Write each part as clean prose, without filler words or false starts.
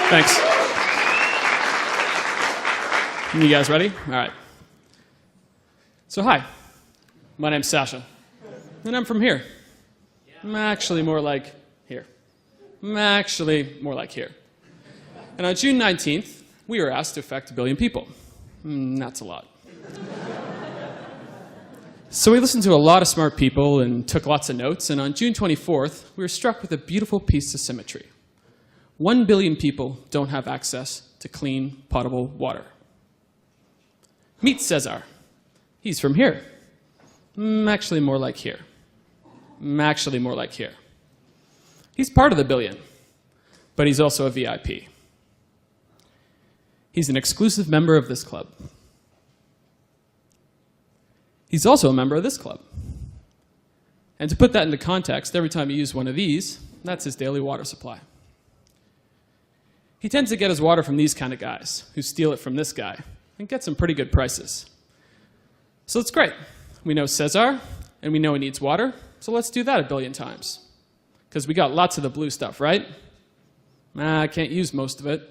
Thanks. You guys ready? All right. So hi, my name's Sasha, and I'm from here. I'm actually more like here. I'm actually more like here. And on June 19th, we were asked to affect 1 billion people. That's a lot. So we listened to a lot of smart people and took lots of notes, and on June 24th, we were struck with a beautiful piece of symmetry. 1 billion people don't have access to clean, potable water. Meet Cesar. He's from here. Actually more like here. Actually more like here. He's part of the billion, but he's also a VIP. He's an exclusive member of this club. He's also a member of this club. And to put that into context, every time you use one of these, that's his daily water supply. He tends to get his water from these kind of guys, who steal it from this guy, and get some pretty good prices. So it's great. We know Cesar, and we know he needs water, so let's do that 1 billion times. Because we got lots of the blue stuff, right? I can't use most of it.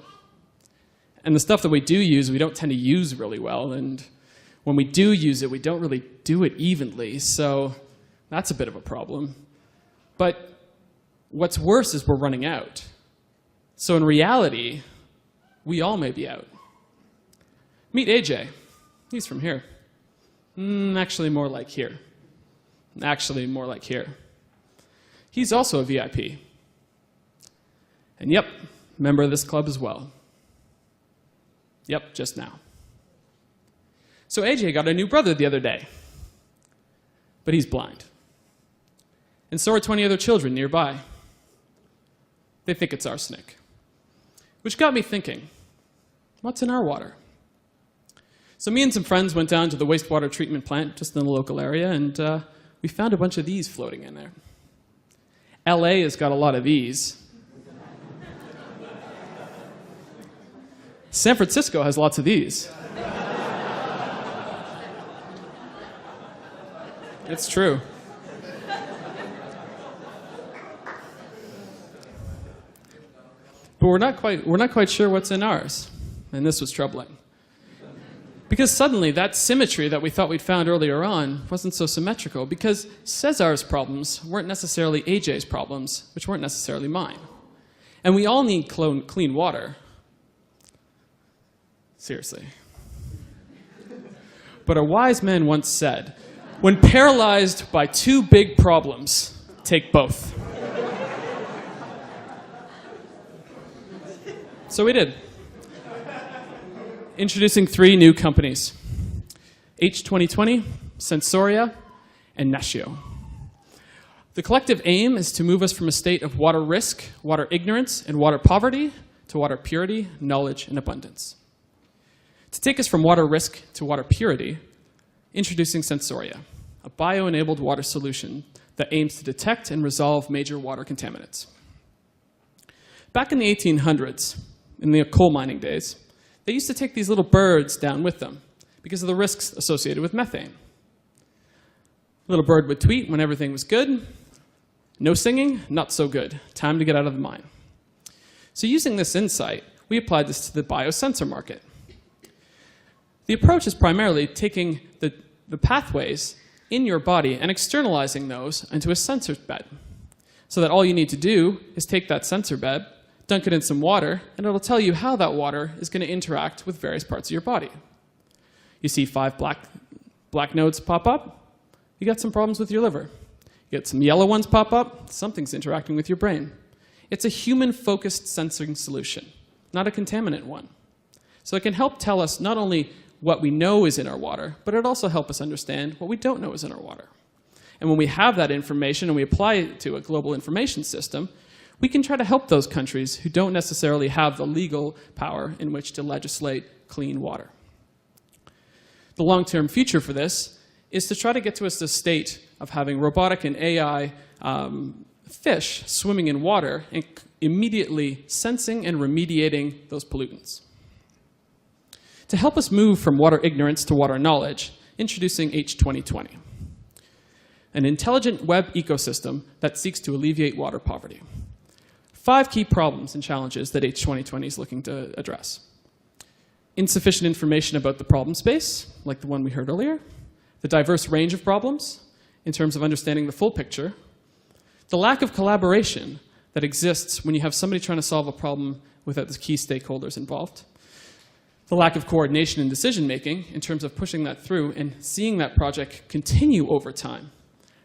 And the stuff that we do use, we don't tend to use really well, and when we do use it, we don't really do it evenly, so that's a bit of a problem. But what's worse is we're running out. So in reality, we all may be out. Meet AJ. He's from here. Actually more like here. Actually more like here. He's also a VIP. And yep, member of this club as well. Yep, just now. So AJ got a new brother the other day, but he's blind. And so are 20 other children nearby. They think it's arsenic. Which got me thinking, what's in our water? So me and some friends went down to the wastewater treatment plant just in the local area, and we found a bunch of these floating in there. LA has got a lot of these. San Francisco has lots of these. It's true. But we're not quite sure what's in ours, and this was troubling. Because suddenly that symmetry that we thought we'd found earlier on wasn't so symmetrical, because Cesar's problems weren't necessarily AJ's problems, which weren't necessarily mine. And we all need clean water. Seriously. But a wise man once said, when paralyzed by 2 big problems, take both. So we did. Introducing 3 new companies: H2020, Sensoria, and Natio. The collective aim is to move us from a state of water risk, water ignorance, and water poverty to water purity, knowledge, and abundance. To take us from water risk to water purity, introducing Sensoria, a bio-enabled water solution that aims to detect and resolve major water contaminants. Back in the 1800s, in the coal mining days, they used to take these little birds down with them because of the risks associated with methane. Little bird would tweet when everything was good. No singing, not so good. Time to get out of the mine. So using this insight, we applied this to the biosensor market. The approach is primarily taking the pathways in your body and externalizing those into a sensor bed, so that all you need to do is take that sensor bed, dunk it in some water, and it'll tell you how that water is going to interact with various parts of your body. You see 5 black nodes pop up, you got some problems with your liver. You get some yellow ones pop up, something's interacting with your brain. It's a human-focused sensing solution, not a contaminant one. So it can help tell us not only what we know is in our water, but it also helps us understand what we don't know is in our water. And when we have that information and we apply it to a global information system, we can try to help those countries who don't necessarily have the legal power in which to legislate clean water. The long-term future for this is to try to get to us the state of having robotic and AI fish swimming in water and immediately sensing and remediating those pollutants. To help us move from water ignorance to water knowledge, introducing H2020, an intelligent web ecosystem that seeks to alleviate water poverty. 5 key problems and challenges that H2020 is looking to address. Insufficient information about the problem space, like the one we heard earlier, the diverse range of problems in terms of understanding the full picture, the lack of collaboration that exists when you have somebody trying to solve a problem without the key stakeholders involved, the lack of coordination in decision-making in terms of pushing that through and seeing that project continue over time,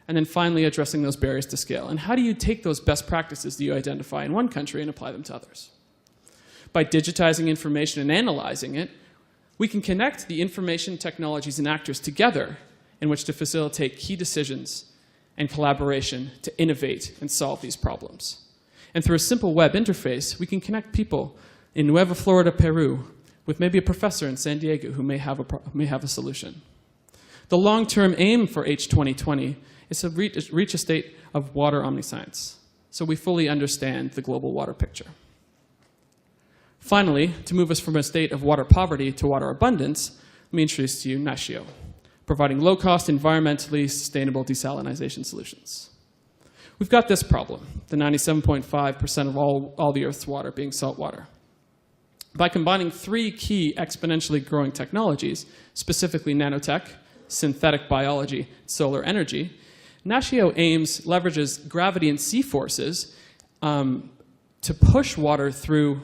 and then finally addressing those barriers to scale. And how do you take those best practices that you identify in one country and apply them to others? By digitizing information and analyzing it, we can connect the information, technologies, and actors together in which to facilitate key decisions and collaboration to innovate and solve these problems. And through a simple web interface, we can connect people in Nueva Florida, Peru, with maybe a professor in San Diego who may have a solution. The long-term aim for H2020 is to reach a state of water omniscience, so we fully understand the global water picture. Finally, to move us from a state of water poverty to water abundance, let me introduce to you Nashio, providing low-cost, environmentally sustainable desalination solutions. We've got this problem, the 97.5% of all the Earth's water being salt water. By combining 3 key exponentially growing technologies, specifically nanotech, synthetic biology, solar energy, Nashio leverages gravity and sea forces to push water through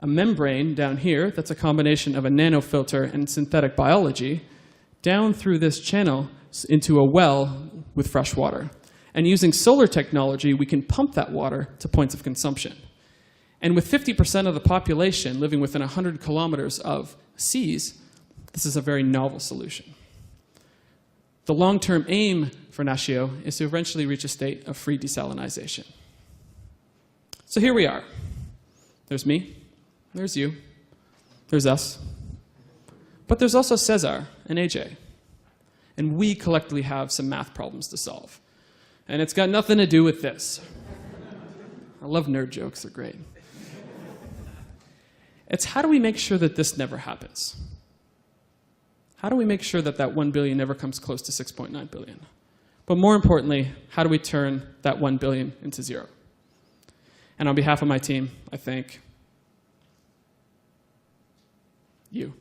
a membrane down here that's a combination of a nanofilter and synthetic biology down through this channel into a well with fresh water. And using solar technology, we can pump that water to points of consumption. And with 50% of the population living within 100 kilometers of seas, this is a very novel solution. The long-term aim for Nashio is to eventually reach a state of free desalination. So here we are. There's me, there's you, there's us. But there's also Cesar and AJ. And we collectively have some math problems to solve. And it's got nothing to do with this. I love nerd jokes, they're great. It's how do we make sure that this never happens? How do we make sure that that 1 billion never comes close to 6.9 billion? But more importantly, how do we turn that 1 billion into 0? And on behalf of my team, I thank you.